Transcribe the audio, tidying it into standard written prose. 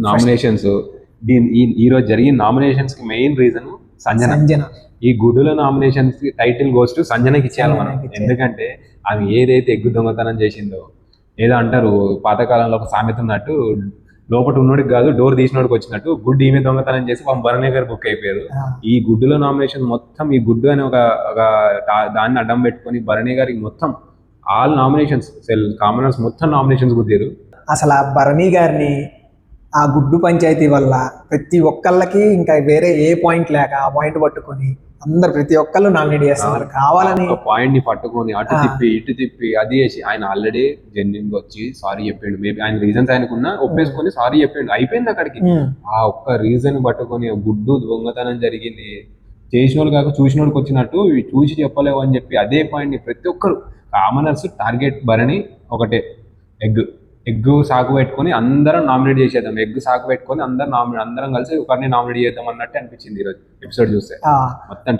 Nominations ఈ రోజు జరిగిన నామినేషన్స్ కి మెయిన్ రీజన్ సంజన. ఈ గుడ్డుల నామినేషన్స్ కి టైటిల్ గోస్ టు సంజనకి ఇచ్చేయాలి మనం. ఎందుకంటే ఆమె ఏదైతే ఎగ్గు దొంగతనం చేసిందో, ఏదో అంటారు పాతకాలంలో ఒక సామెత ఉన్నట్టు, లోపల ఉన్నోడికి కాదు డోర్ తీసినోడికి వచ్చినట్టు గుడ్డు ఈమె దొంగతనం చేసి భరణి గారు బుక్ అయిపోయారు. ఈ గుడ్డుల నామినేషన్ మొత్తం ఈ గుడ్డు అని ఒక దాన్ని అడ్డం పెట్టుకొని భరణి గారికి మొత్తం ఆల్ నామినేషన్స్ కామనర్స్ మొత్తం నామినేషన్స్ గుద్దారు. అసలు ఆ భరణి గారిని ఆ గుడ్డు పంచాయతీ వల్ల ప్రతి ఒక్కళ్ళకి ఇంకా వేరే ఏ పాయింట్ లేక ఆ పాయింట్ పట్టుకొని అందరు ప్రతి ఒక్కళ్ళు నామినేట్ చేస్తున్నారు కావాలని. పాయింట్ ని పట్టుకొని అటు తిప్పి ఇటు తిప్పి అది చేసి ఆయన ఆల్రెడీ జెన్యున్ గా వచ్చి సారీ చెప్పిండు. మేబీ ఆయన రీజన్స్ ఆయనకున్నా ఒప్పేసుకొని సారీ చెప్పిండు, అయిపోయింది అక్కడికి. ఆ ఒక్క రీజన్ పట్టుకొని గుడ్డు దొంగతనం జరిగింది చేసినోళ్ళు కాక చూసినోడికి వచ్చినట్టు చూసి చెప్పలేవు అని చెప్పి అదే పాయింట్ ని ప్రతి ఒక్కరు కామనర్స్ టార్గెట్ భరణి ఒకటే, ఎగ్ సాగు పెట్టుకొని అందరం నామినేట్ చేసేద్దాం, ఎగ్ సాగు పెట్టుకొని అందరం కలిసి ఒకరిని నామినేట్ చేద్దాం అన్నట్టు అనిపించింది ఈరోజు ఎపిసోడ్ చూస్తే మొత్తం.